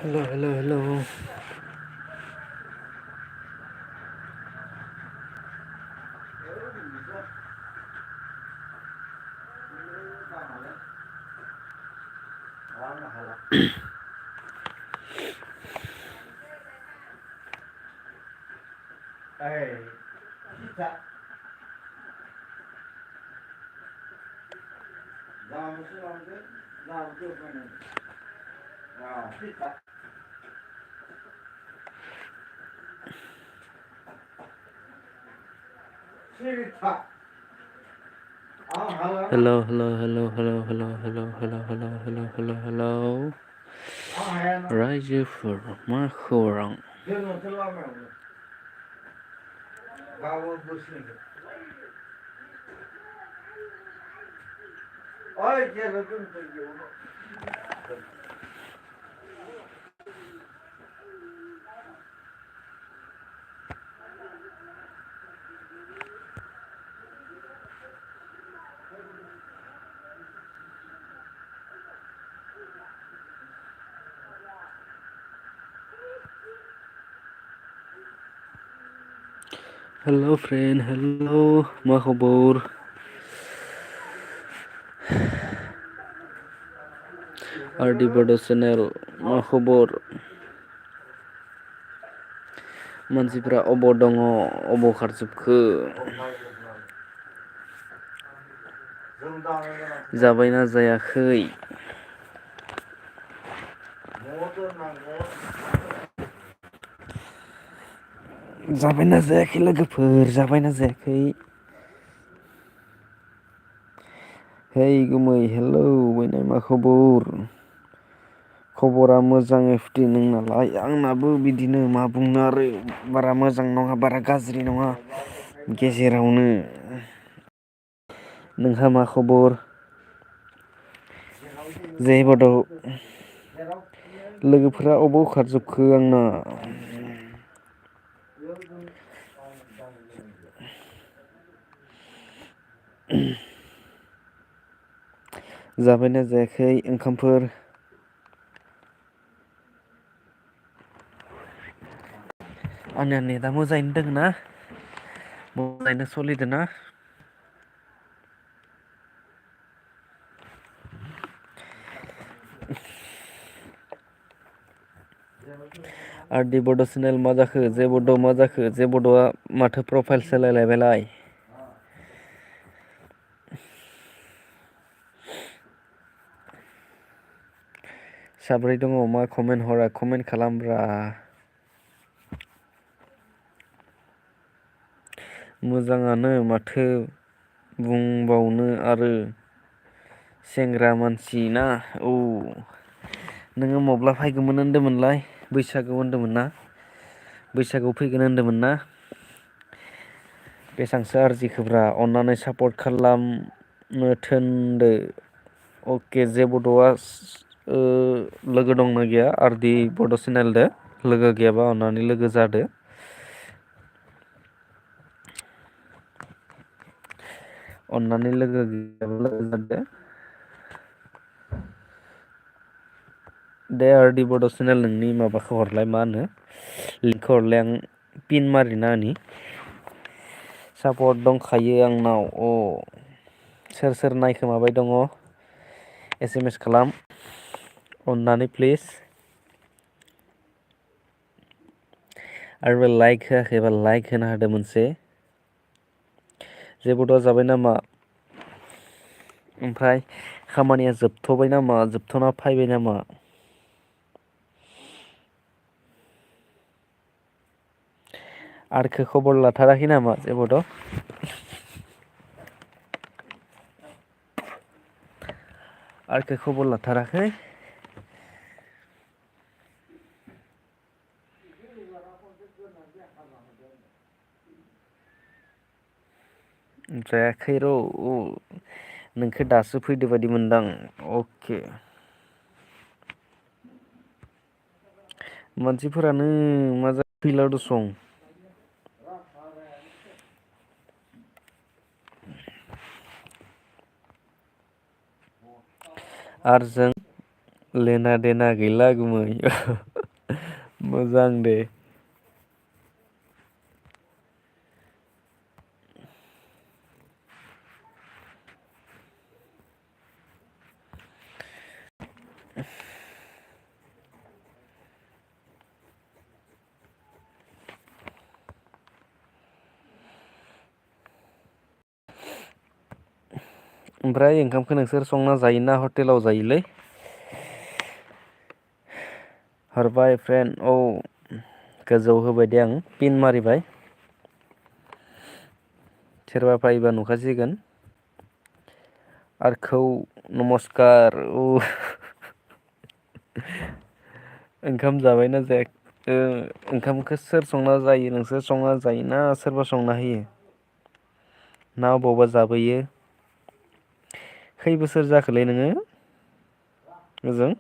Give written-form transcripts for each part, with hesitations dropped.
Hello, hello, hello. Hello, hello, hello, hello, hello, hello, hello, hello, hello, hello, hello. रायजोफोर मा खौरां? Hello friend, hello, मा खबर? RD बड' चेनेल मा खबर? मानसिफ्रा अबाव दङ, अबाव खारजोबखो? जाबायना जायाखै? जाबायना जायाखै लोगोफोर, जाबायना जायाखै? हेइ गुमै, हेलौ बैनाय मा खबर? खबरा मोजां एफटि नोंनालाय? आंनाबो बिदिनो मा बुंनो आरो बारा मोजां नङा, बारा गाज्रि नङा, गेजेरावनो। नोंहा मा खबर? जेबोद' लोगोफोरा अबाव खारजोबखो आंना? जाबायना जायाखै ओंखामफोर? आंनिया नेटआ मोजाङैनो दोङो ना? मोजाङैनो सलिदो ना? आरडि बड' चेनेल मा जाखो? जेबड' मा जाखो? जेबड'आ माथो प्रफाइल सोलायलायबायलाय? साब्रै दङ, मा कमेन्ट हरा? कमेन्ट खालामब्रा। मोजाङानो माथो बुंबावनो आरो। सेंग्रा मानसि ना? औ। नोङो मब्ला फायगौमोन होन्दोंमोनलाय? बैसागु होन्दोंमोन ना? बैसागुआव फैगोन होन्दोंमोन ना? बेसांसो आरजिखोब्रा अन्नानै सापर्ट खालामनो थोनदो। अके जेबड'आ लोगो दंना गैया आरडि बड' चेनेलदो? लोगो गैयाबा अन्नानै लोगो जादो। अन्नानै लोगो गैयाबा लोगो जादो। दे आरडि बड' चेनेल नोंनि माबाखौ हरलाय मा होनो लिंकखौ हरलाय आं पिन मारिना होनि। सापर्ट दंखायो आंनाव अ सोर सोर नायखोमाबाय दङ एस खालाम अननानै प्लिज। आरोबा लाइक होआखैबा लाइक होना होदो मोनसे। जेबोद' जाबाय नामा? ओमफ्राय खामानिया जोबथ'बाय नामा जोबथ'ना फायबाय नामा? आरखो खबर लाथाराखै नामा जेबोद'? आरखो खबर लाथाराखै? जायाखै र' नोंखौ दासो फैदो बादि मोनदां अके। मानसिफोरानो मा फैला दसं। आरो जों लेना देना गैला गुमै मोजां दे। ओमफ्राय ओंखामखौ नोंसोर संना जायोना हटेलाव जायोलै? हरबाय फ्रेन्ड औ गोजौ होबाय दे आं पिन मारिबाय। सोरबा फैबा नुखासिगोन। आरखौ नमस्कार ओंखाम जाबायना जाया ओंखामखौ सोर संना जायो नोंसोर संना जायोना सोरबा संना होयो ना अबावबा जाबोयो? खै बोसोर जाखोलै नोङो ओजों?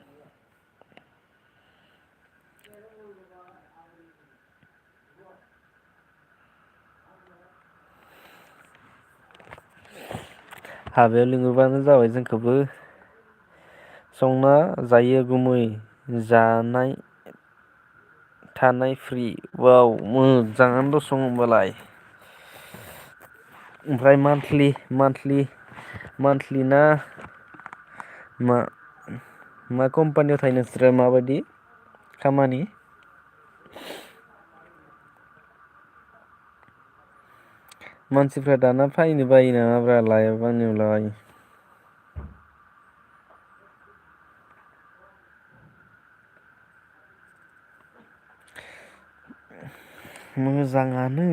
हाबायाव लिंहरबानो जाबाय जोंखौबो। संना जायो गुमै जानाय थानाय फ्रि वाव मोजाङानो दं होनबालाय। ओमफ्राय मान्थलि ना मा कम्पानियाव थायो नोंसोरो माबायदि खामानि? मानसिफ्रा दाना फैनो बायो नामाब्रा लायाबा आंनियावलाय। मोजाङानो।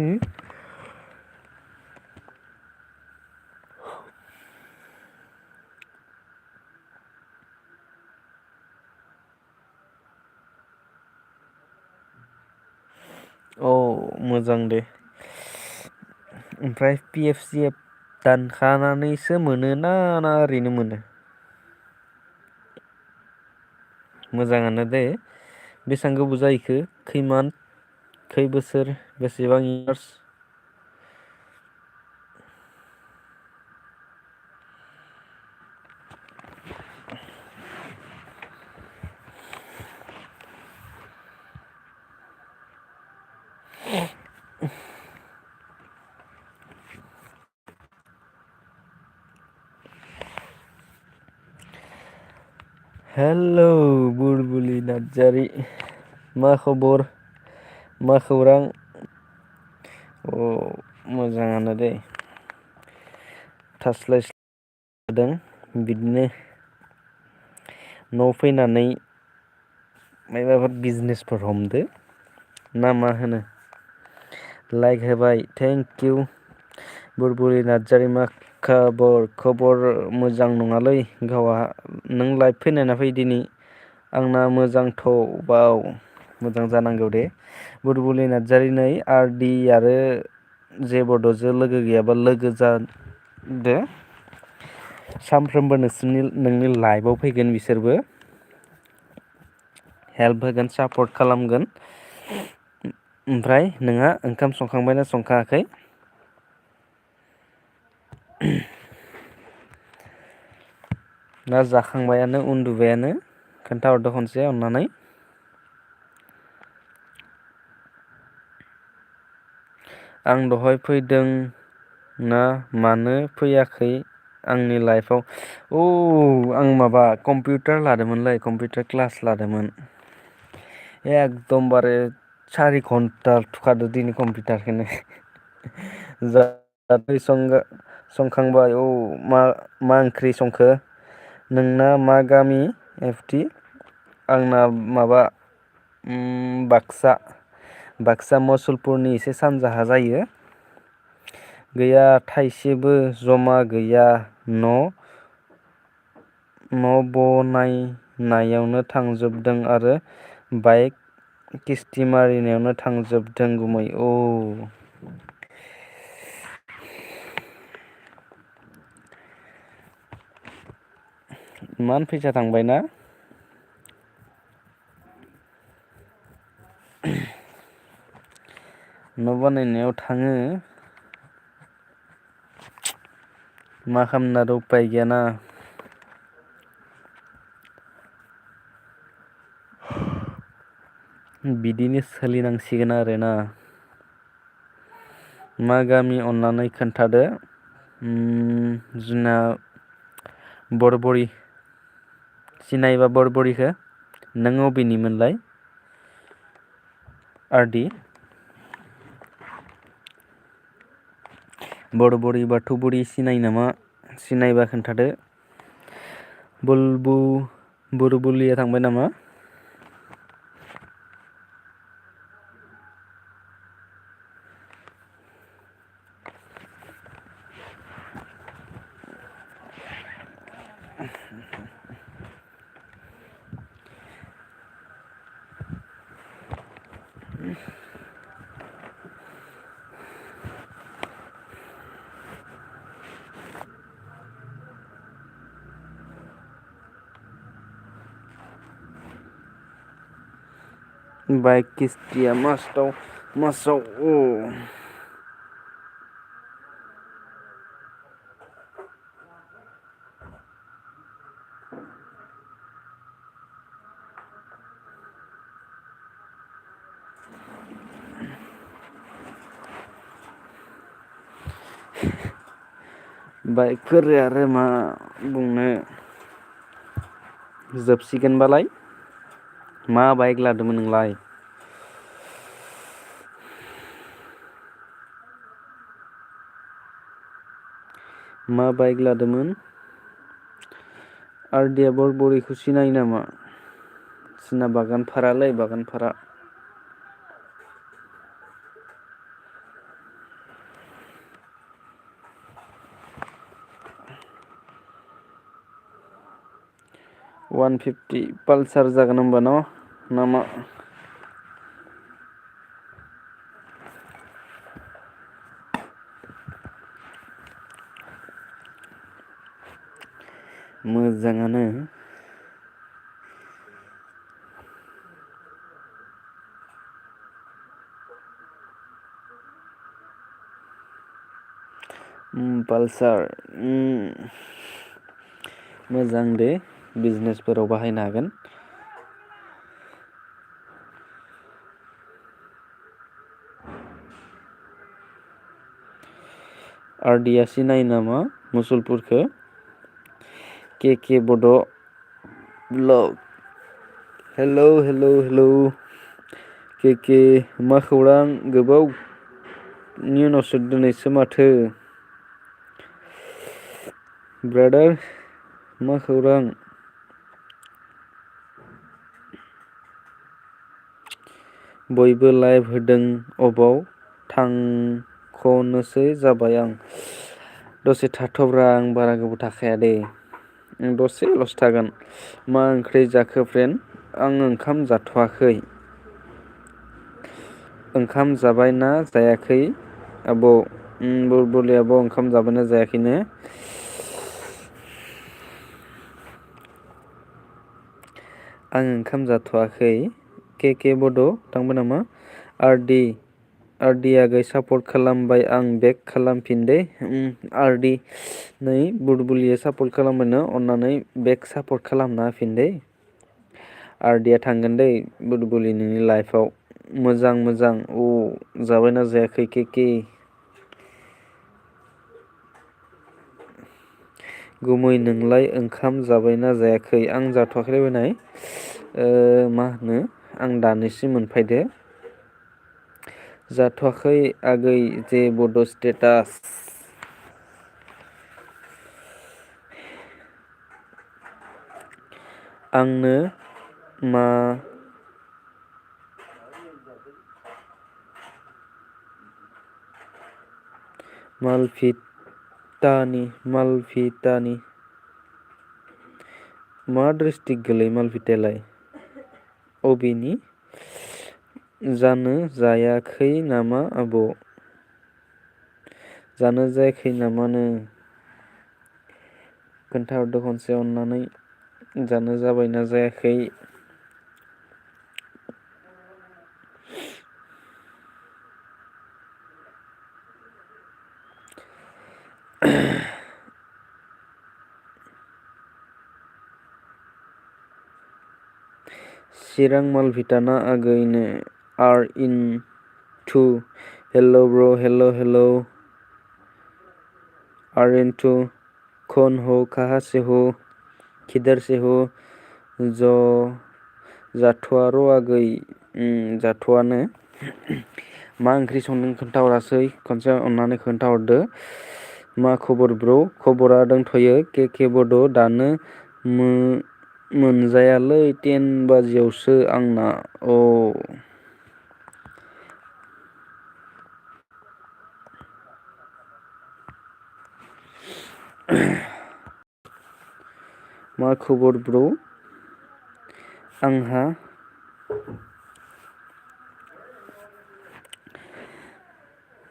औ मोजां दे। ओमफ्राय पि एफ सि एफ दानखानानैसो मोनोना ना ओरैनो मोनो? मोजाङानो दे बेसेबां गोबाव जाहैखो खै मान्थ खै बोसोर बेसेबां इयार्स? हेलौ बुलबुलि नार्जारि मा खबर मा खौरां? अ मोजाङानो दे। थास्लायस्लाय जादों बिदिनो न'आव फैनानै मायबाफोर बिजनेसफोर हमदो ना मा होनो? लाइक होबाय थेंक इउ बुरबुरि नार्जारि मा खबर मोजां नङालै गावहा नों लाइभ फैनायना फै दिनै आंना मोजांथ' बाव मोजां जानांगौ दे बुरबुलि नार्जारि नै आर डि आरो जे बड'जों लोगो गैयाबा लोगो जादो सानफ्रोमबो नोंनि लाइफआव फैगोन बिसोरबो हेल्प होगोन सापर्ट खालामगोन ओमफ्राय नोंहा ओंखाम संखांबायना संखाङाखै? ना जाखांबायानो उन्दुबायानो खोन्थाहरदो खनसे अननानै। आं दहाय फैदों ना मानो फैयाखै आंनि लाइफआव आं माबा कम्पिउटार लादोंमोनलै कम्पिउटार क्लास लादोंमोन एकदमबारे 4 घन्टा थुखादो दिनै कम्पिउटारखौनो संखांबाय मा ओंख्रि संखो नोंना मा गामि एफटि आंना माबा बाक्सा मसलपुरनि एसे सानजाहा जायो गैया थाइसेबो जमा गैया न' बनायनायावनो थांजोबदों आरो बाइक किस्ति मारिनायावनो थांजोबदों गुमै इमान फैसा थांबायना न' बानायनायाव थाङो मा खालामनो आरो उफाय गैयाना बिदिनो सोलिनांसिगोन आरोना। मा गामि अन्नानै खोन्थादो। जोंना बरबरि सिनायोबा बरबरिखौ नों अबेनिमोनलाय आरदि बरबरि बाथौबुरि सिनायो नामा सिनायबा खोन्थादो। बुरबुलिया थांबाय नामा? बाइक किस्तिया मासाव बाइकफोर आरो मा बुंनो जोबसिगोनबालाय मा बाइक लादोंमोन नोंलाय? मा बाइक लादोंमोन? आरदिया बरबरिखौ सिनायो नामा? जोंना बागानफारालै बागानफारा। 150 पालसार जागोन होमबा न' नामा? मोजाङानो। पालसार मोजां दे बिजनेसफोराव बाहायनो हागोन। आरदिया सिनायो नामा मुसलपुरखौ? के बड' ब्लग हेलौ के मा खौरां गोबावनि उनावसो दिनैसो माथो ब्रादार मा खौरां? बयबो लाइभ होदों अबाव थांख'नोसो जाबाय आं। दसे थाथ'ब्रा आं बारा गोबाव थाखाया दे। दसेल'सो थागोन। मा ओंख्रि जाखो फ्रेन्ड? आं ओंखाम जाथ'वाखै। ओंखाम जाबायना जायाखै आब'? बुरबुलि आब' ओंखाम जाबायना जायाखैनो? आं ओंखाम जाथ'वाखै। के बड' थांबाय नामा? आरदि आगै सापर्ट खालामबाय आं बेक खालामफिन दे। आरदि नै बुरबुलिया सापर्ट खालामबायनो अननानै बेक सापर्ट खालामना होफिन दे। आरदिया थांगोन दै बुरबुलि नोंनि लाइफआव मोजां जाबायना जायाखै के गुमै नोंलाय ओंखाम जाबायना जायाखै? आं जाथ'वाखै बायनाय मा होनो आं दानोसो मोनफैदो। जाथ'वाखै आगै जे बड' स्टेटास आंनो मा मालभिटानि मा डिस्ट्रिक्ट गोलैयो मालभिटायालाय अबेनि? जानो जायाखै नामा आब'? जानो जायाखै नामानो? खोन्थाहरदो खनसे अननानै जानो जाबायना जायाखै? चिरां मालभिटाना आगैनो आर इन टु हेल' ब्र' हेल' आर इन टु कौन हो कहाँ से हो किधर से हो ज जाथ'वा र' आगै जाथ'वानो मा ओंख्रि संदों खोन्थाहरासै खनसे अननानै खोन्थाहरदो मा खबर ब्र' खबरा दंथ'यो के बड' दानो मोनजायालै 10 बाजियावसो आंना मा खबर ब्र'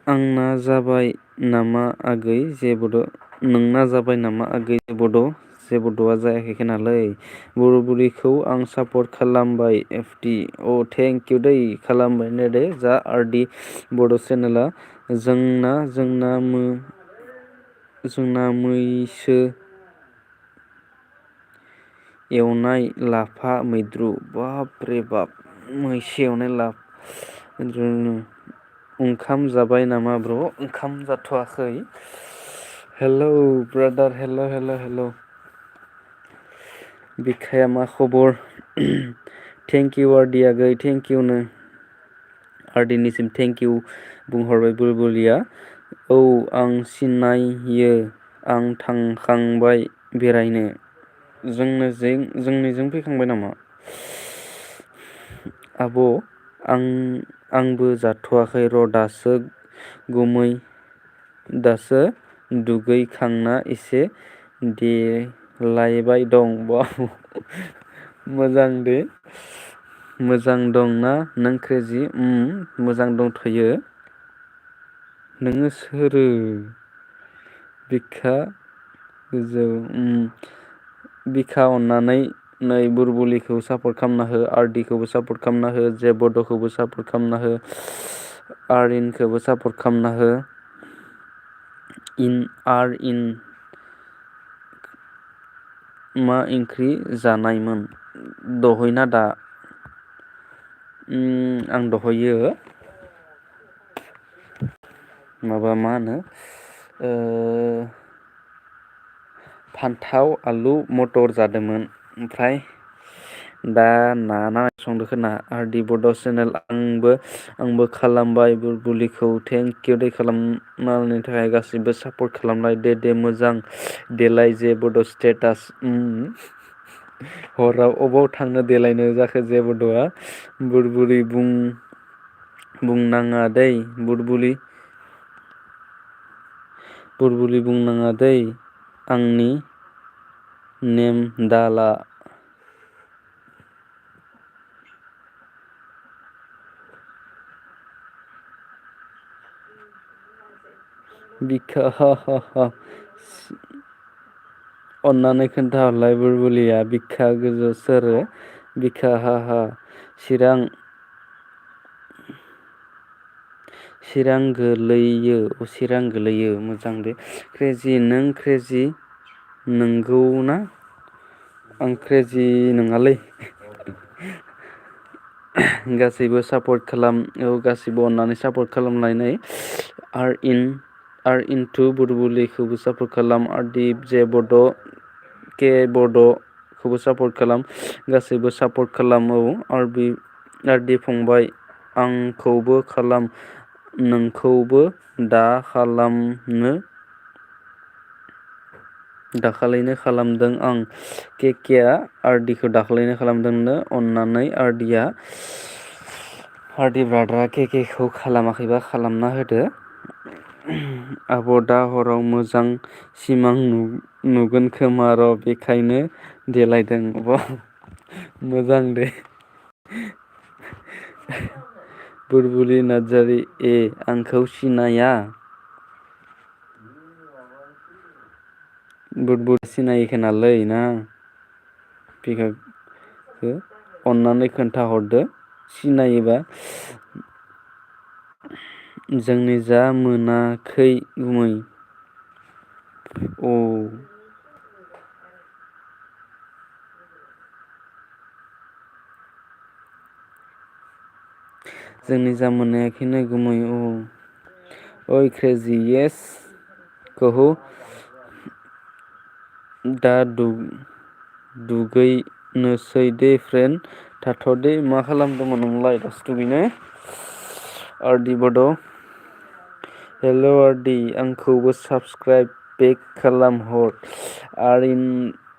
आंना जाबाय नामा आगै जेबोद' नोंना जाबाय नामा आगै जेबोद'आ जायाखै खोनालै बुरबुलिखौ आं सापर्ट खालामबाय एफटि थेंक इउ दै खालामबाय दे जा आरडि बड' चेनेला जोंना मैसो एवनाय लाफा मैद्रु बाब रे बाब मैसो एवनाय मैद्रु ओंखाम जाबाय नामा ब्र' ओंखाम जाथ'वाखै हेल' ब्रादार हेल' बिखाया मा खबर थेंक इउ आरडि आगै थेंक इउ नो आरडिनिसिम थेंक इउ बुंहरबाय बुलबुलिया आं सिनायो आं थांखांबाय बेरायनो जोंनिजों फैखांबाय नामा आब' आंबो जाथ'वाखै र' दासो दुगैखांना एसे देलायबाय दं बाव मोजां दंना नों क्रेजि मोजां दंथ'यो नोङो सोरो बिखा गोजौ बिखा अननानै नै बुरबुलिखौ सापर्ट खालामना हो आरडिखौबो सापर्ट खालामना हो जेबड'खौबो सापर्ट खालामना हो आरिनखौबो सापर्ट खालामना हो इन मा ओंख्रि जानायमोन दहयना दा आं दहयो माबा मा होनो फान्थाव आलु मटर जादोंमोन ओमफ्राय दा ना संदो खोना आरडि बड' चेनेल आंबो खालामबाय बुरबुलिखौ थेंक इउ दै खालामनायनि थाखाय गासिबो सापर्ट खालामलाय दे मोजां देलाय जे बड' स्टेटास हराव अबाव थांनो देलायनो जाखो जेबोद'आ बुरबुलि बुंनाङा दै बुरबुलि बुंनाङा दै आंनि नेम दाला बिखा अन्नानै खोन्थाहरलाय बुरबुलिया बिखा गोजौ सोरो बिखा चिरां गोलैयो मोजां दे क्रेजि नों क्रेजि नंगौना आं क्रेजि नङालै गासैबो सापर्ट खालाम गासैबो अननानै सापर्ट खालामनानै आर इनटु बुरबुलिखौबो सापर्ट खालाम आरडि जे बड' के बड'खौबो सापर्ट खालाम गासैबो सापर्ट खालाम आरडि फंबाय आंखौबो खालाम नोंखौबो दाखालैनो खालामदों आं केकेआ आरडिखौ दाखालैनो खालामदोंनो अन्नानै आरडि ब्रादारा केकेखौ खालामाखैबा खालामना होदो आब' दा हराव मोजां सिमां नुगोन खोमा र' बेखायनो देलायदों मोजां दे बुरबुलि नार्जारि आंखौ सिनाया बुरबुलि सिनायो खोनालै ना बिखौ अन्नानै खोन्थाहरदो सिनायोबा जोंनि जा मोनाखै गुमै जोंनि जा मोनायाखैनो गुमै औ ओइ क्रेजि येस कहु दा दुगैनोसै दे फ्रेन्ड थाथ'दे मा खालामदोंमोन नोंलाय दासो दुगैनाय आरडि बड' हेल' आरडि आंखौबो साबसक्राइब बेक खालामहर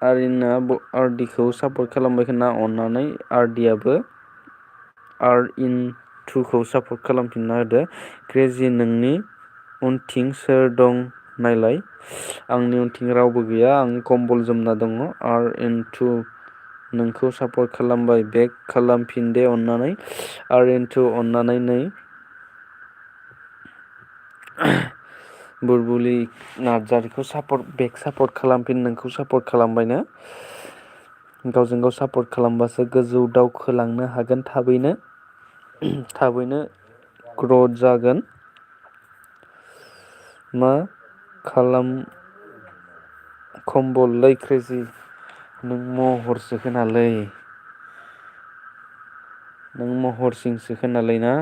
आरिना आरडिखौ सापर्ट खालामबाय खोना अननानै आरडियाबो आर इन टुखौ सापर्ट खालामफिनना होदो क्रेजि नोंनि उनथिं सोर दं नायलाय आंनि उनथिं रावबो गैया आं कम्बल जोमना दङ आर इन टु नोंखौ सापर्ट खालामबाय बेक खालामफिन दे अननानै आर इन टु अननानै नै बुलबुलि नार्जारिखौ बेक सापर्ट खालामफिन नोंखौ सापर्ट खालामबायनो गावजों गाव सापर्ट खालामबासो गोजौ दावखोलांनो हागोन थाबैनो ग्रथ जागोन मा खालाम खम्बललै क्रेजि नों महरसो खोनालै नों महरसिंसो खोनालै ना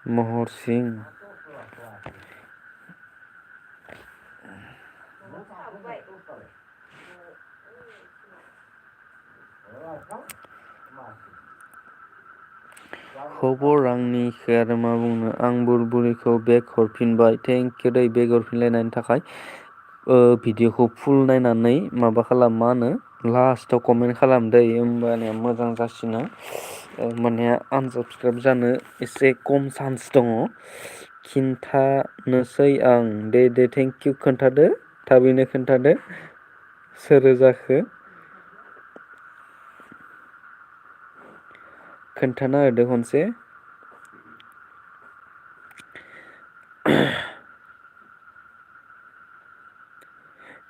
महरसिं खबर आंनिखो आरो मा बुंनो आं बुलबुलिखौ बेक हरफिनबाय थेंकिउ दै बेक हरफिनलायनायनि थाखाय भिडिअखौ फुल नायनानै माबा खालाम मा होनो लास्टाव कमेन्ट खालाम दै होमबानिया मोजां जासिनो माने आनसाबसक्राइब जानो एसे खम चान्स दङ खिन्थानोसै आं दे थेंकिउ खोन्थादो थाबैनो खोन्थादो सोरो जाखो खोन्थाना होदो खनसे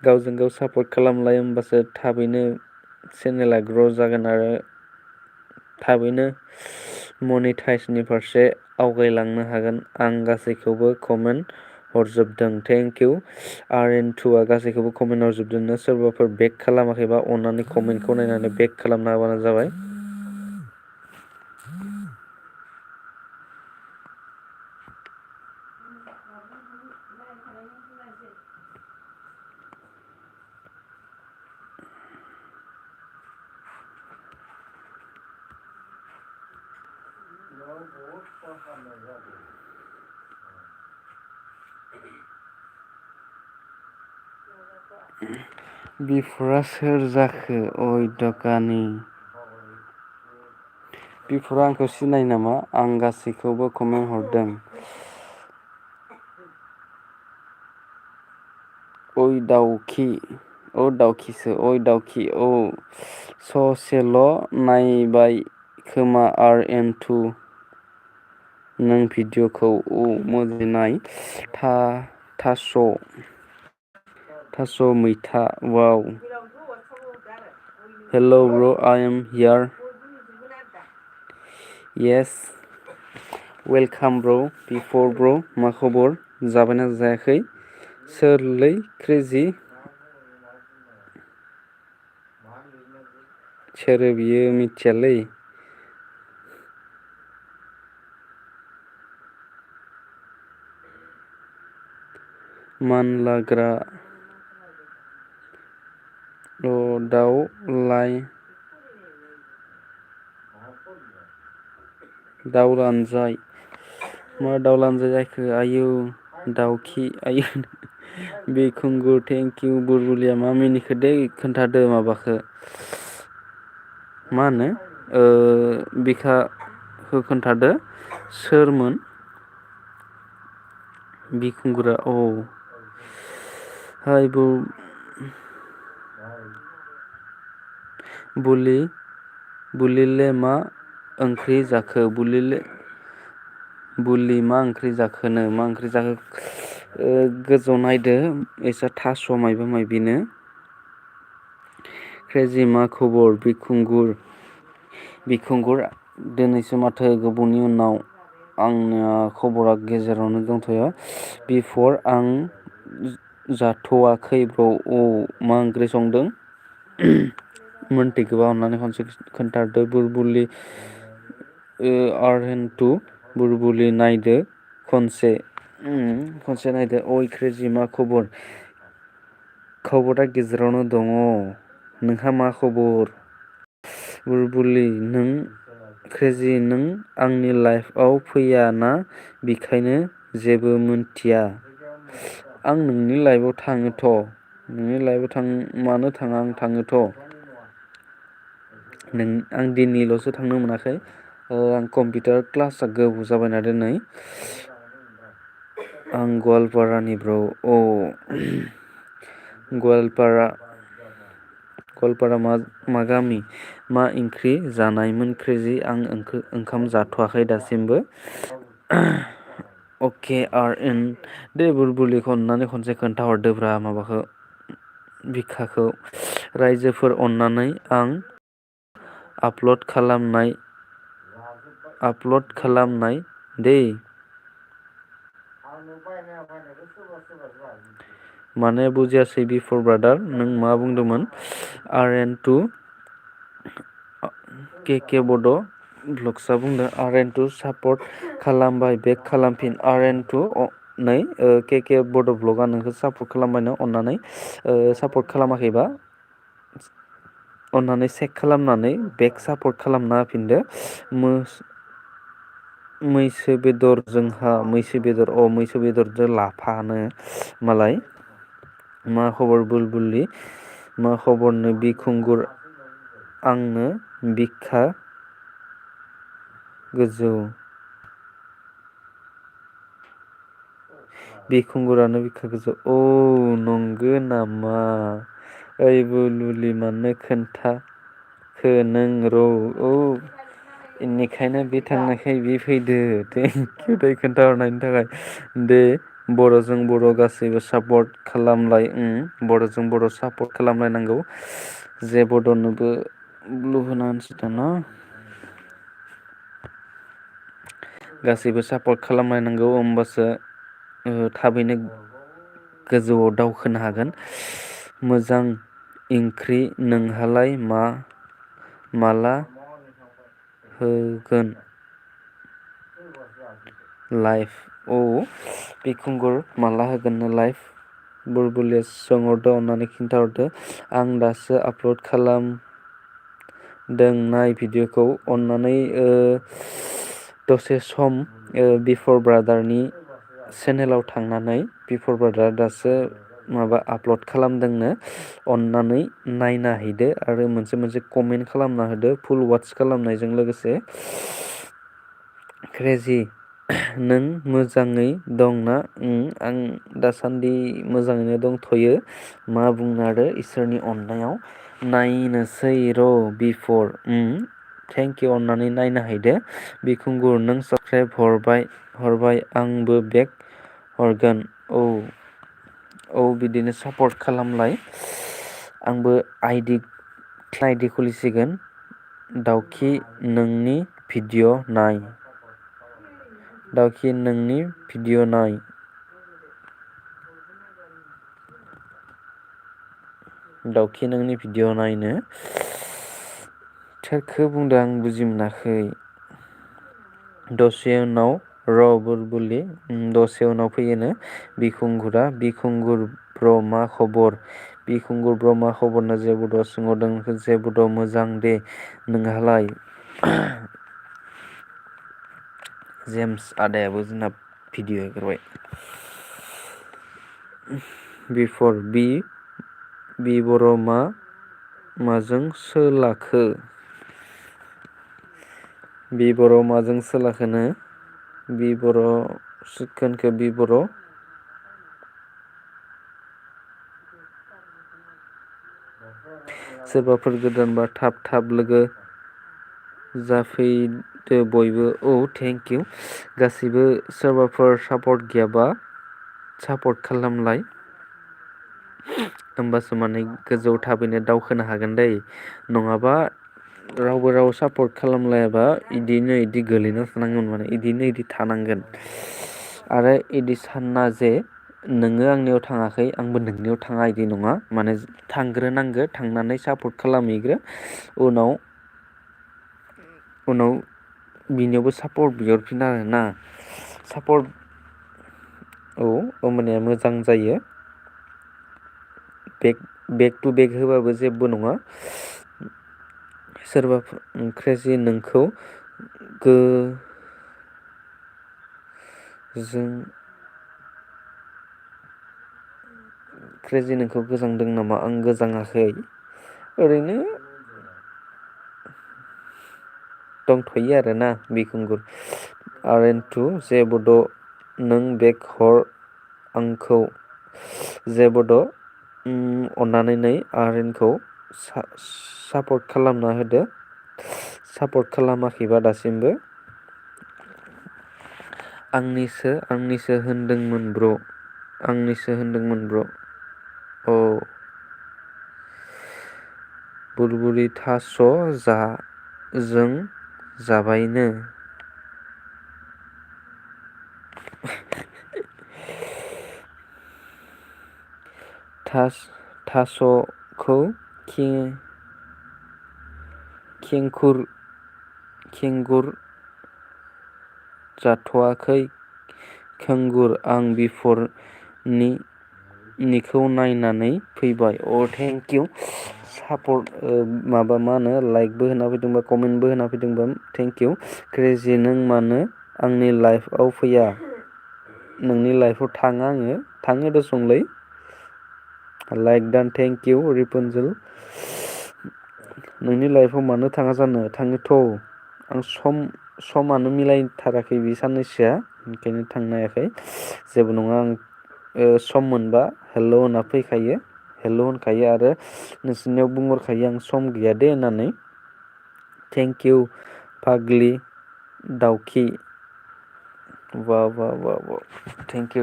गावजों गाव सापर्ट खालामलाय होमबासो थाबैनो चेनेला ग्र' जागोन आरो थाबैनो मनिटाइसनि फारसे आवगायलांनो हागोन आं गासैखौबो कमेन्ट हरजोबदों थेंकिउ आर एन टुआ गासैखौबो कमेन्ट हरजोबदोंनो सोरबाफोर बेक खालामाखैबा अननानै कमेन्टखौ नायनानै बेक खालामना होबानो जाबाय बिफुरा सोर जाखो ओइ दकानि बिफुरा आंखौ सिनायो नामा आं गासैखौबो कमेन्ट हरदों ओइ दाउखि औ दाउखिसो ओइ दाउखि औ ससेल' नायबाय खोमा आर एन टु नों भिडिअखौ मोजाङै नाय थास' मैथा वाव हेल' ब्र' आइ एम हियार येस वेलकाम ब्र' बिफर ब्र' मा खबर जाबायना जायाखै सोरलै क्रेजि सोरो बियो मिथियालै मानलाग्रा दाउ लानजाय मा दाउ लानजाय जाखो आयौ दाउखि आयौ बिखुंगुर थेंकिउ बुलबुलिया मा मिनिखो दै खोन्थादो माबाखो मा होनो बिखाखौ खोन्थादो सोरमोन बिखुंगुरा औ हाय बुलिले मा ओंख्रि जाखो बुलि मा ओंख्रि जाखोनो मा ओंख्रि जाखो गोजौ नायदो एसा थास' मायबा मायबिनो क्रेजि मा खबर बिखुंगुर दिनैसो माथो गोबावनि उनाव आंनिया खबरा गेजेरावनो दंथ'यो बिफर आं जाथ'वाखै ब्र' मा ओंख्रि संदों मोनथिखोबा अननानै खनसे खोन्थाहरदो बुलबुलि RN2 बुलबुलि नायदो खनसे खनसे नायदो अइ क्रेजि मा खबर खबरा गेजेरावनो दङ नोंहा मा खबर बुलबुलि नों क्रेजि नों आंनि लाइफआव फैया ना बेखायनो जेबो मोनथिया आं नोंनि लाइफआव थाङोथ' नोंनि लाइफआव मानो थाङा आं थाङोथ' आं दिनैल'सो थांनो मोनाखै आं कम्पिउटार क्लासआ गोबाव जाबायना दिनै आं गवालपारानि ब्र' गवालपारा मा गामि मा ओंख्रि जानायमोन क्रेजि आं ओंखाम जाथ'वाखै दासिमबो अके RN दे बुलबुलिखौ अननानै खनसे खोन्थाहरदोब्रा माबाखौ बिखाखौ रायजोफोर अननानै आं आपल'ड खालामनाय दै माने बुजियासै बिफर ब्रादार नों मा बुंदोंमोन RN2 के बड' ब्लग्सआ बुंदों RN2 सापर्ट खालामबाय बेक खालामफिन RN2 नै के बड' ब्लगआ नोंखौ सापर्ट खालामबायनो अननानै सापर्ट खालामाखैबा अननानै चेक खालामनानै बेक सापर्ट खालामना होफिनदो मैसो बेदर जोंहा मैसो बेदरजों लाफानो मालाय मा खबर बुलबुलि मा खबरनो बिखुंगुर आंनो बिखा गोजौ बिखुंगुरानो बिखा गोजौ नंगो नामा ओइ बुलबुलि मानो खोन्थाखो नों बेनिखायनो बे थांनायखाय बे फैदो थेंकिउ दे खोन्थाहरनायनि थाखाय दे बर'जों बर' गासैबो सापर्ट खालामलाय बर'जों बर' सापर्ट खालामलायनांगौ जे बड'नोबो ब्लु होना होनसै दाना गासैबो सापर्ट खालामलायनांगौ होमबासो थाबैनो गोजौआव दावखोनो हागोन मोजां ओंख्रि नोंहालाय माला होगोन लाइफ बिखुंगुर माला होगोननो लाइफ बुलबुलिया सोंहरदो अननानै खिन्थाहरदो आं दासो आपल'ड खालामदों नाय भिडिअखौ अननानै दसे सम बिफर ब्रादारनि चेनेलाव थांनानै बिफर ब्रादार दासो माबा आपल'ड खालामदोंनो अननानै नायना हैदो आरो मोनसे कमेन्ट खालामना होदो फुल वाट्च खालामनायजों लोगोसे क्रेजि नों मोजाङै दंना आं दासान्दि मोजाङैनो दंथ'यो मा बुंनो आरो इसोरनि अननायाव नायनोसै र' बिफर थेंकिउ अननानै नायनो हायदो बिखुंगुर नों साबसक्राइब हरबाय आंबो बेक हरगोन बिदिनो सापर्ट खालामलाय आंबो आइडि खुलिसिगोन दाउखि नोंनि भिडिअ' नाय दाउखि नोंनि भिडिअ' नायनो सोरखौ बुंदों आं बुजि मोनाखै दसे उनाव बुलबुलि दसे उनाव फैयोनो बिखुंगुर ब्र मा खबरनो जेबोद' सोंहरदों जेबोद' मोजां दे नोंहालाय जेम्स आदायाबो जोंना भिडिअ हगारबाय बिफर बि बर' माजों सोलाखो बि बर' माजों सोलाखोनो बि बर' सिखोनखौ बि बर' सोरबाफोर गोदानबा थाब लोगो जाफैदो बयबो थेंकिउ गासिबो सोरबाफोर सापर्ट गैयाबा सापर्ट खालामलाय होमबासो माने गोजौ थाबैनो दावखोनो हागोन दै नङाबा रावबो सापर्ट खालामलायाबा इदि गोलैना थानांगोन माने इदि थानांगोन आरो इदि साना जे नोङो आंनियाव थाङाखै आंबो नोंनियाव थाङा इदि नङा माने थांग्रोनांगो थांनानै सापर्ट खालामहैग्रो उनाव बिनियावबो सापर्ट बिहरफिन आरोना सापर्ट औ होमबानिया मोजां जायो बेक टु बेक होबाबो जेबो नङा सोरबाफोर क्रेजि नोंखौ गो जों क्रेजि नोंखौ गोजांदों नामा आं गोजाङाखै ओरैनो दंथ'यो आरोना बिखुंगुर आर एन टु जेबोद' नों बेक हर आंखौ जेबोद' अन्नानै नै आर एन खौ सापर्ट खालामना होदो सापर्ट खालामाखैबा दासिमबो आंनिसो होनदोंमोन ब्र' आंनिसो होनदोंमोन ब्र' औ बुरबुरि थास' जों जाबायनो थास'खौ खेंखुर जाथ'वाखै खेंगुर आं बिफरनिखौ नायनानै फैबाय थेंकिउ सापर्ट माबा मा होनो लाइकबो होना फैदोंबा कमेन्टबो होना फैदोंबा थेंकिउ क्रेजि नों मानो आंनि लाइफआव फैया नोंनि लाइफआव थाङा आङो थाङो दसंलै लाइक दान थेंकिउ रिपुनजल नोंनि लाइफआव मानो थाङा जानो थाङोथ' आं समानो मिलायथाराखै बे साननैसोआ ओंखायनो थांनो हायाखै जेबो नङा आं सम मोनबा हेल्ल' होनना फैखायो हेल्ल' होनखायो आरो नोंसोरनियाव बुंहरखायो आं सम गैया दे होननानै थेंकिउ फाग्लि दाउखि वाह थेंकिउ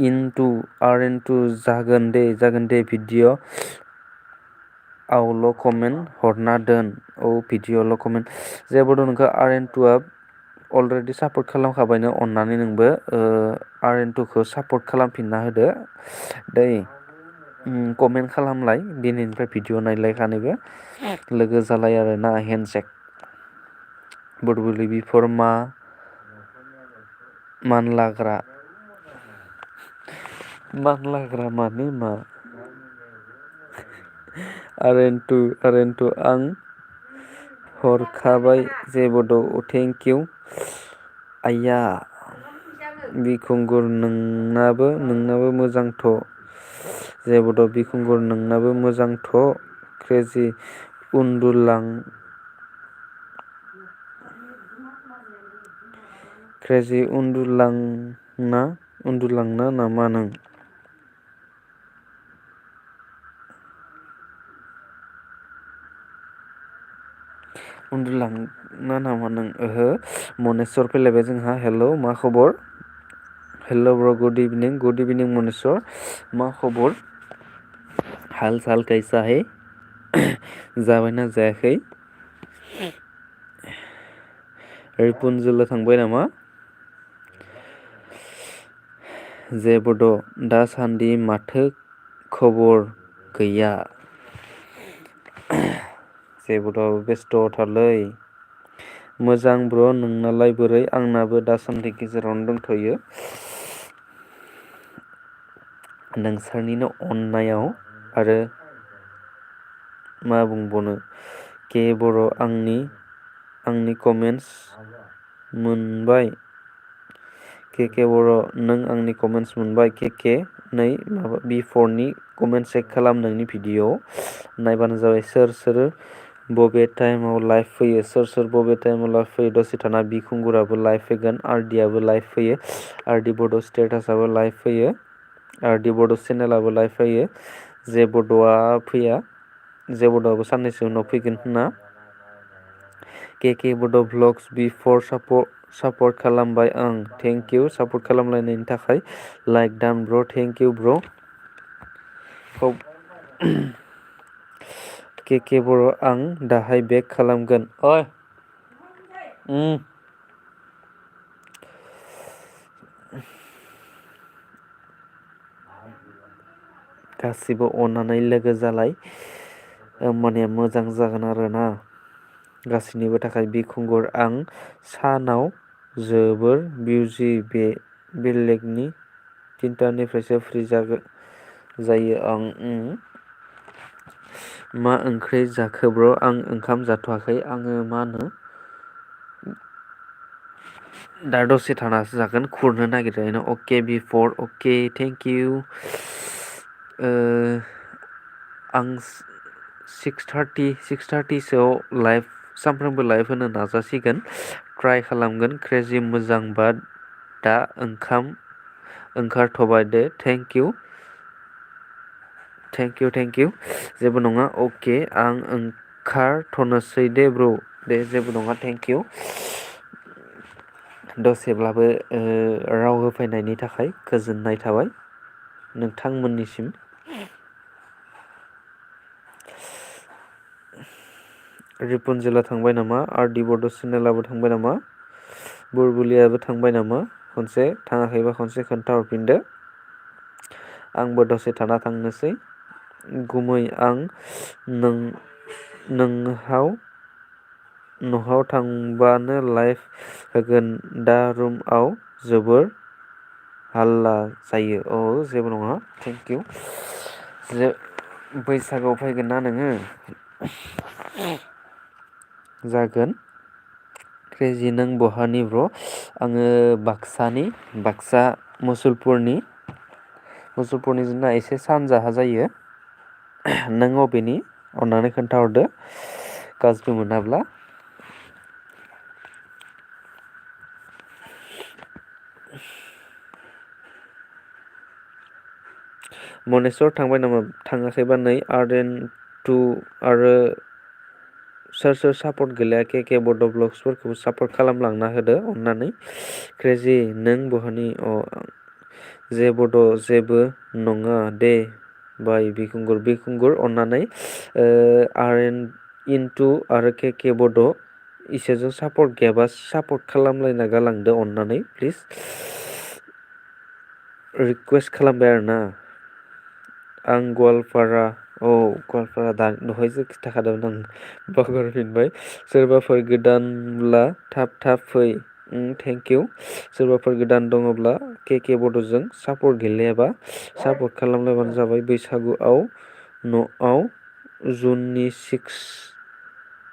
इनटु जागोन दे भिडिअ आवल' कमेन्ट हरना दोन औ भिडिअ'ल' कमेन्ट जेबोथ' नोंखौ आर एन टुआ अलरेडि सापर्ट खालामखाबायनो अननानै नोंबो आर एन टुखौ सापर्ट खालामफिनना होदो दै कमेन्ट खालामलाय दिनैनिफ्राय भिडिअ नायलाय लोगो जालाय आरोना हेन्दसेक बुरबुलि बिफरमा मानलाग्रा माने मा आर एन टु आं हरखाबाय जेबोद' थेंकिउ आइया बिखुंगुर नोंनाबो मोजांथ' जेबोथ' बिखुंगुर नोंनाबो मोजांथ' क्रेजि उन्दुलांना नामा नों उन्दुलांना नामा नों ओहो मनेस्वर फैलायबाय जोंहा हेलौ मा खबर हेल' ब्र गुड इभिनिं मनेस्वर मा खबर हाल साल कैसा है जाबायना जायाखै रिपुनजला थांबाय नामा जेबोद' दासान्दि माथो खबर गैया जेबोथ' बेस्थ'थारलै मोजां ब्र' नोंनालाय बोरै आंनाबो दासान्दि गेजेरावनो दंथ'यो नोंसोरनिनो अननायाव आरो मा बुंबावनो के बर' आंनि कमेन्टस मोनबाय के बर' नों आंनि कमेन्टस मोनबाय के नै माबा बिफरनि कमेन्ट चेक खालाम नोंनि भिडिअ नायबानो जाबाय सोर बबे टाइमाव लाइभ फैयो सोर बबे टाइमाव लाइभ फैयो दसे थाना बिखुंगुराबो लाइभ फैगोन आरडियाबो लाइभ फैयो आरडि बड' स्टेटासआबो लाइभ फैयो आरडि बड' चेनेलाबो लाइभ फैयो जे बड'आ फैया जे बड'आबो साननैसो उनाव फैगोन होनना के बड' भ्लग्स बिफर सापर्ट खालामबाय आं थेंकिउ सापर्ट खालामलायनायनि थाखाय लाइक दान ब्र' थेंकिउ ब्र' के बर' आं दाहाय बेक खालामगोन गासिबो अननानै लोगो जालाय होमबानिया मोजां जागोन आरोना गासैनिबो थाखाय बिखुंगुर आं सानाव जोबोर बिउजि बे बेलेगनि थिनथानिफ्रायसो फ्रि जायो आं मा ओंख्रि जाखो ब्र' आं ओंखाम जाथ'वाखै आङो मा होनो दा दसे थानासो जागोन खुरनो नागिरदों अके बिफर अके थेंक इउ आं सिक्स थार्टिसोआव लाइभ सानफ्रोमबो लाइभ होनो नाजासिगोन ट्राइ खालामगोन क्रेजि मोजांबा दा ओंखारथ'बाय दे थेंक इउ जेबो नङा अके आं ओंखारथ'नोसै दे ब्र' दे जेबो नङा थेंक इउ दसेब्लाबो राव होफैनायनि थाखाय गोजोननाय थाबाय नोंथांमोननिसिम रिपुनजला थांबाय नामा आर डि बड' चेनेलाबो थांबाय नामा बुरबुलियाबो थांबाय नामा खनसे थाङाखैबा खनसे खोन्थाहरफिनदो आंबो दसे थाना थांनोसै गुमै आं नहाव थांबानो लाइभ होगोन दा रुमआव जोबोर हाल्ला जायो औ जेबो नङा थेंक इउ बैसागोआव फैगोन ना नोङो जागोन क्रेजि नों बहानि ब्र' आङो बाक्सा मुसलपुरनि जोंना एसे सानजाहा जायो नों अबेनि अन्नानै खोन्थाहरदो गाज्रि मोनाब्ला मनेस्वर थांबाय नामा थाङाखैबा नै RN2 आरो सोर सापर्ट गैलाया के बड' ब्लग्सफोरखौ सापर्ट खालामलांना होदो अननानै क्रेजि नों बहानि जे बड' जेबो नङा दे बाय बिखुंगुर अननानै RN2 आरो के बड' इसोरजों सापर्ट गैयाबा सापर्ट खालामलायना गालांदो अननानै प्लिज रिकुवेस्ट खालामबाय आरोना आं गवालपारा दहायसो खिन्थाखादोंमोन आं बावगारफिनबाय सोरबाफोर गोदानब्ला थाब फै थेंक इउ सोरबाफोर गोदान दङब्ला के बड'जों सापर्ट गैलायाबा सापर्ट खालामलायबानो जाबाय बैसागुआव न'आव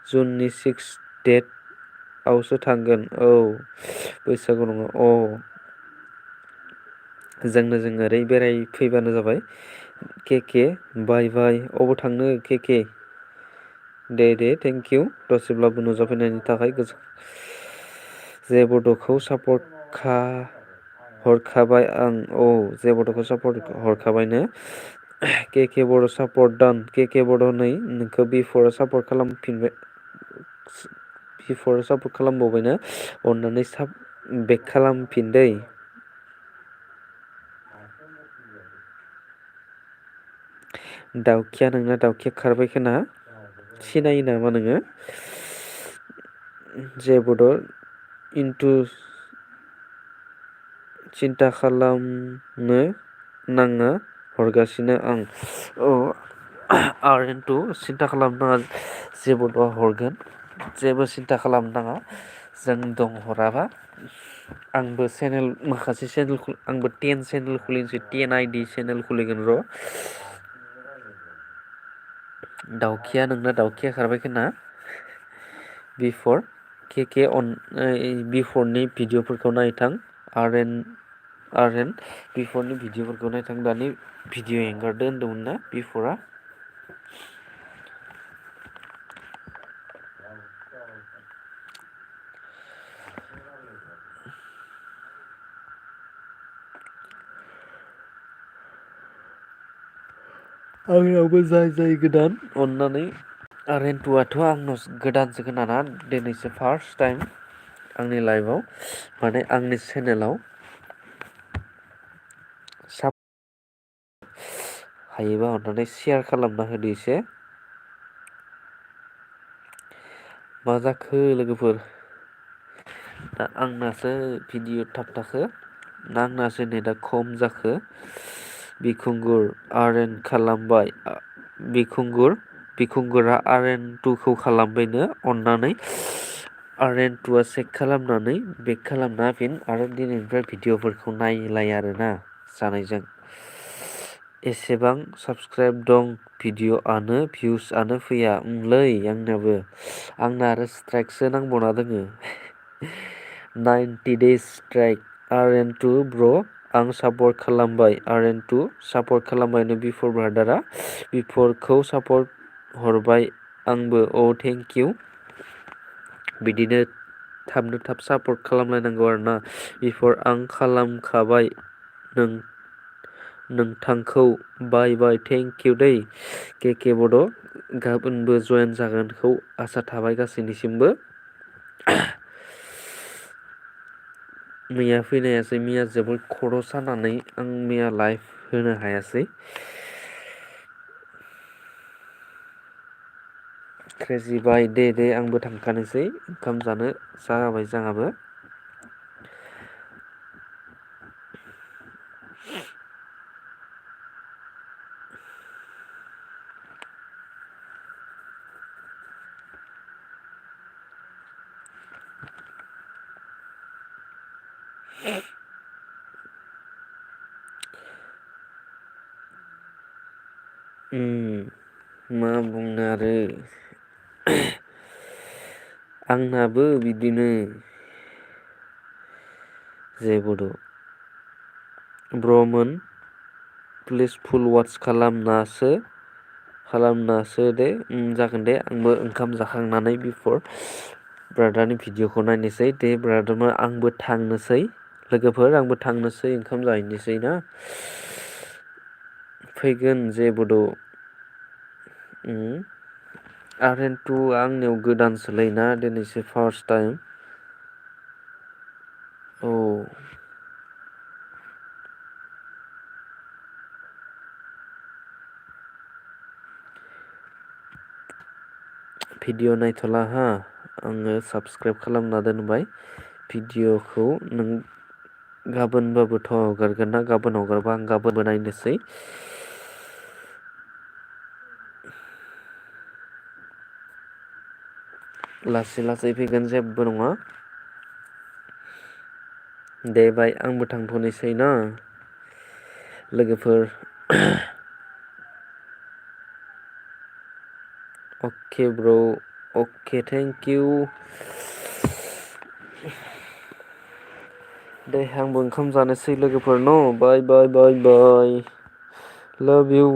जुननि 6 डेट आवसो थांगोन औ बैसागु नङा जों ओरै बेराय फैबानो जाबाय के बाय अबाव थांनो के दे थेंक इउ दसेब्लाबो नुजाफैनायनि थाखाय जे बड'खौ सापर्ट हरखाबाय आं जे बड'खौ सापर्ट हरखाबायनो के बड' सापर्ट दान के बड' नै नोंखौ बिफर सापर्ट खालामबावबायनो अननानै बेक खालामफिन दै नोंना दाउखिया खारबाय खोना सिनायो नामा नोङो जे बड' इन्टु सिन्था खालामनो नाङा हरगासिनो आं RN2 सिन्था खालामनो नाङा जे बड'आ हरगोन जेबो सिन्था खालामनो नाङा जों दं हराबा आंबो माखासे चेनेल आंबो 10 चेनेल खुलिनोसै 10 ID चेनेल खुलिगोन र' नोंना दाउखिया खारबाय खोना बिफरनि भिडिअफोरखौ नायथां RN बिफरनि भिडिअफोरखौ नायथां दानि भिडिअ एंगारदो होनदोंमोन ना बिफरा आंनावबो जाय गोदान अननानै RN2आथ' आंनाव गोदानसो खोनाना दिनैसो फार्स्ट टाइम आंनि लाइफआव माने आंनि चेनेलाव हायोबा अननानै शेयार खालामना होदो एसे मा जाखो लोगोफोर दा आंनासो भिडिअ थाबथाखो ना आंनासो नेटआ खम जाखो बिखुंगुर RN खालामबाय बिखुंगुरा RN2 खालामबायनो अननानै RN2 चेक खालामनानै बेक खालामना होफिन आरो दिनैनिफ्राय भिडिअफोरखौ नायलाय आरोना जानायजों एसेबां साबसक्राइब दं भिडिअ'आनो भिउसआनो फैयालै आंना आरो स्ट्राइकसो नांबावना दोङो 90 days स्ट्राइक RN2 ब्र' आं सापर्ट खालामबाय RN2 सापर्ट खालामबायनो बिफर ब्रादारा बिफरखौ सापर्ट हरबाय आंबो थेंक इउ बिदिनो थाबनो थाब सापर्ट खालामलायनांगौ आरोना बिफर आं खालामखाबाय नोंथांखौ बाय बाय थेंक इउ दै के बड' गाबोनबो जयेन जागोनखौ आसा थाबाय गासैनिसिमबो मैया फैनो हायासै मैया जोबोद खर' सानानै आं मैया लाइभ होनो हायासै क्रेजिबाय दे आंबो थांखानोसै ओंखाम जानो जाबाय जोंहाबो मा बुंनो आरो आंनाबो बिदिनो जेबोद' ब्र'मोन प्लिज फुल वाच खालामनासो दे जागोन दे आंबो ओंखाम जाखांनानै बिफर ब्रादारनि भिडिअ'खौ नायनोसै दे ब्रादार आंबो थांनोसै लोगोफोर आंबो थांनोसै ओंखाम जाहैनोसै ना फैगोन जेबोद' RN2 आंनियाव गोदानसोलायना दिनैसो फार्स्ट टाइम भिडिअ नायथ'ला आङो साबसक्राइब खालामना दोनबाय भिडिअ'खौ नों गाबोनबाबोथ' हगारगोन ना गाबोन हगारबा आं गाबोनबो नायनोसै लासै फैगोन जेबो नङा दे बाय आंबो थांथ'नोसै ना लोगोफोर अके ब्र' अके थेंक इउ दे आंबो ओंखाम जानोसै लोगोफोर न' बाय लाभ इउ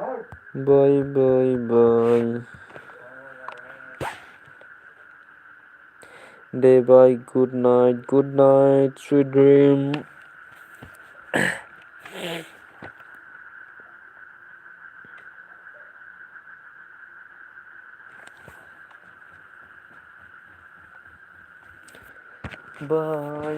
अल बाय दे बाय गुड नाइट स्वीट ड्रिम बाय